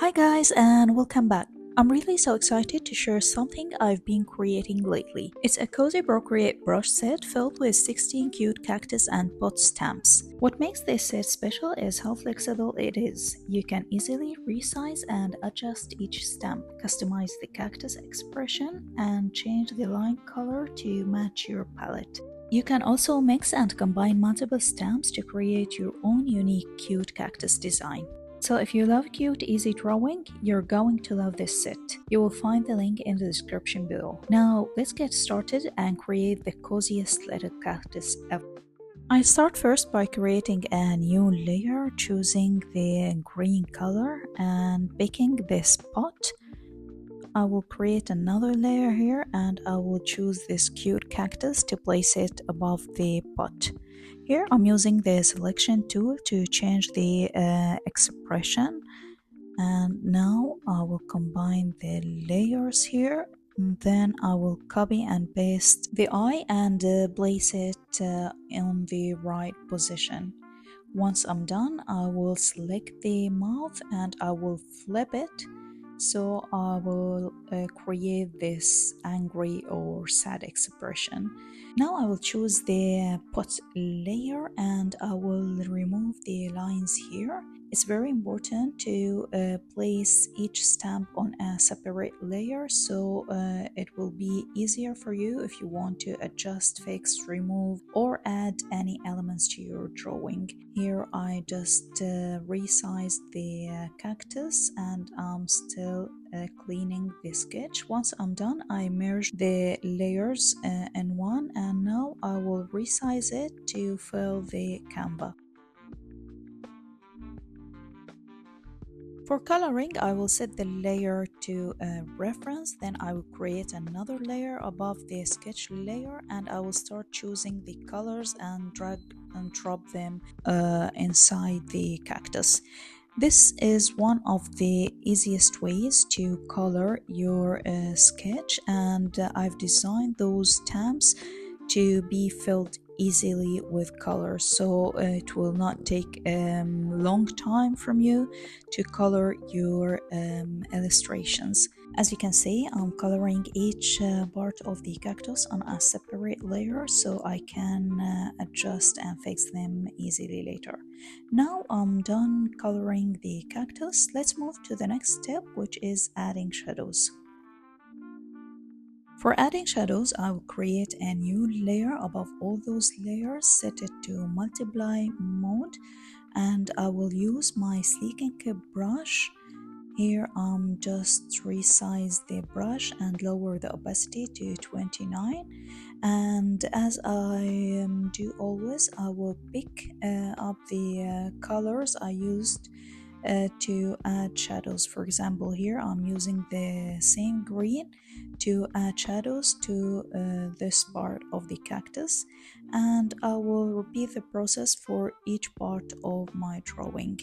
Hi guys and welcome back. I'm really so excited to share something I've been creating lately. It's a cozy Procreate brush set filled with 16 cute cactus and pot stamps. What makes this set special is how flexible it is. You can easily resize and adjust each stamp, customize the cactus expression, and change the line color to match your palette. You can also mix and combine multiple stamps to create your own unique cute cactus design. So if you love cute, easy drawing, you're going to love this set. You will find the link in the description below. Now let's get started and create the coziest little cactus ever. I start first by creating a new layer, choosing the green color and picking this pot. I will create another layer here and I will choose this cute cactus to place it above the pot. Here I'm using the selection tool to change the expression, and now I will combine the layers here. And then I will copy and paste the eye and place it in the right position. Once I'm done, I will select the mouth and I will flip it. So I will create this angry or sad expression. Now I will choose the pot layer and I will remove the lines here. It's very important to place each stamp on a separate layer so it will be easier for you if you want to adjust, fix, remove, or add any elements to your drawing. Here I just resized the cactus and I'm still cleaning the sketch. Once I'm done, I merge the layers in one, and now I will resize it to fill the canvas. For coloring, I will set the layer to a reference, then I will create another layer above the sketch layer and I will start choosing the colors and drag and drop them inside the cactus. This is one of the easiest ways to color your sketch, and I've designed those stamps to be filled easily with color, so it will not take a long time from you to color your illustrations. As you can see, I'm coloring each part of the cactus on a separate layer so I can adjust and fix them easily later. Now I'm done coloring the cactus. Let's move to the next step, which is adding shadows. For adding shadows, I will create a new layer above all those layers, set it to multiply mode, and I will use my sleek ink brush. Here I'm just resize the brush and lower the opacity to 29, and as I do always, I will pick up the colors I used to add shadows. For example, here I'm using the same green to add shadows to this part of the cactus, and I will repeat the process for each part of my drawing.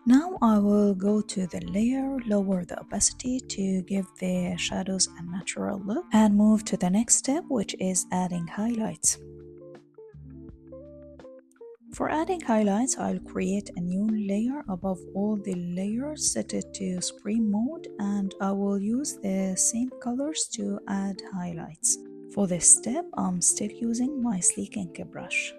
Now I will go to the layer, lower the opacity to give the shadows a natural look, and move to the next step, which is adding highlights. For adding highlights, I'll create a new layer above all the layers, set it to screen mode, and I will use the same colors to add highlights. For this step, I'm still using my sleek ink brush.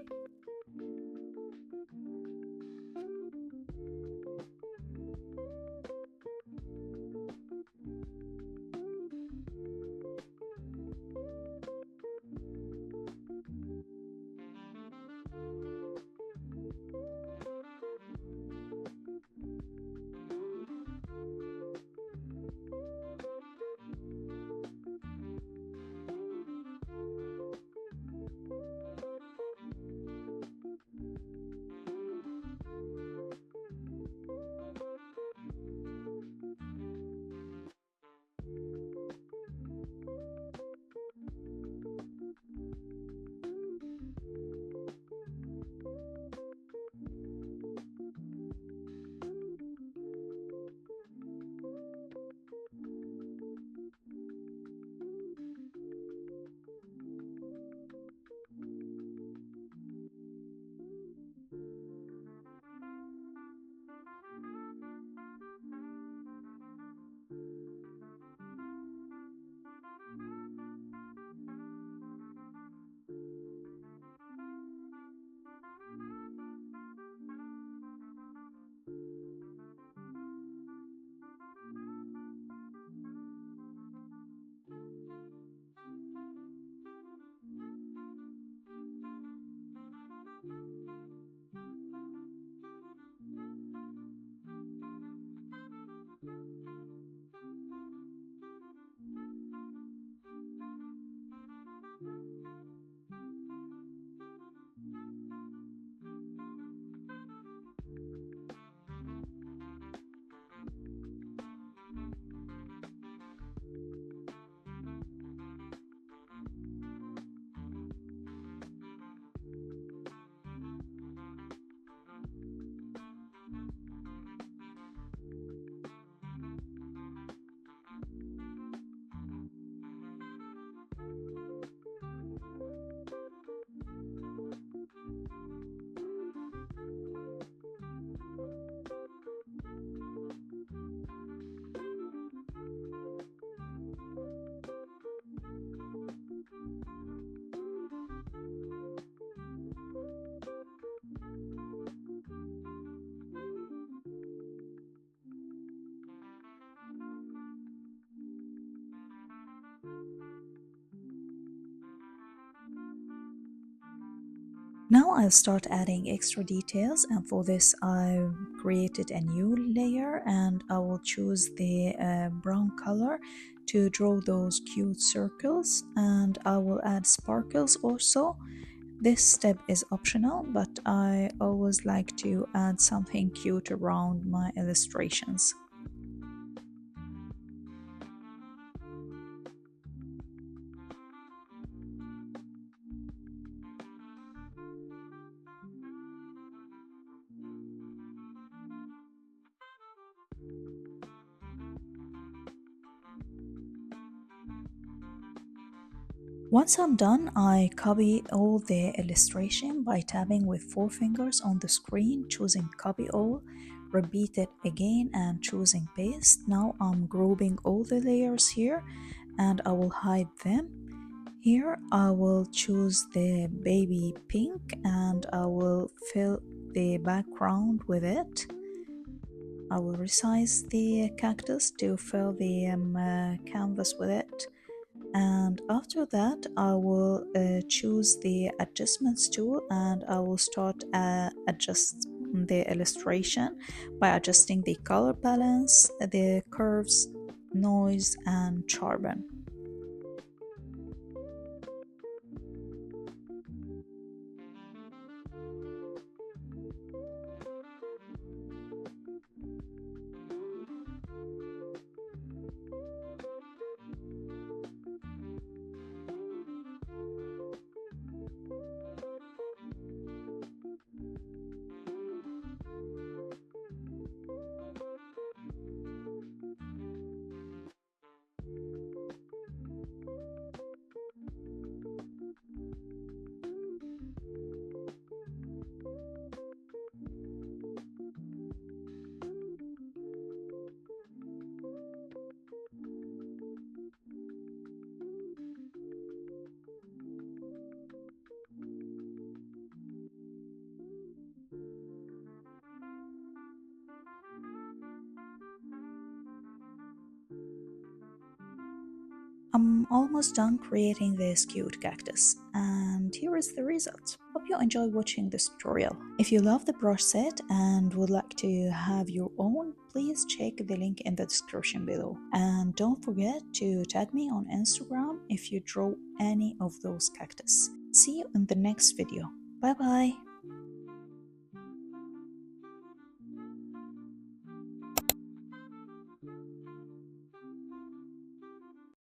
Now I'll start adding extra details, and for this I've created a new layer and I will choose the brown color to draw those cute circles, and I will add sparkles also. This step is optional, but I always like to add something cute around my illustrations. Once I'm done, I copy all the illustration by tapping with 4 fingers on the screen, choosing copy all, repeat it again and choosing paste. Now I'm grouping all the layers here, and I will hide them. Here I will choose the baby pink and I will fill the background with it. I will resize the cactus to fill the canvas with it. And after that I will choose the adjustments tool and I will start adjust the illustration by adjusting the color balance, the curves, noise and sharpen. I'm almost done creating this cute cactus, and here is the result. Hope you enjoy watching this tutorial. If you love the brush set and would like to have your own, please check the link in the description below. And don't forget to tag me on Instagram if you draw any of those cactus. See you in the next video. Bye bye!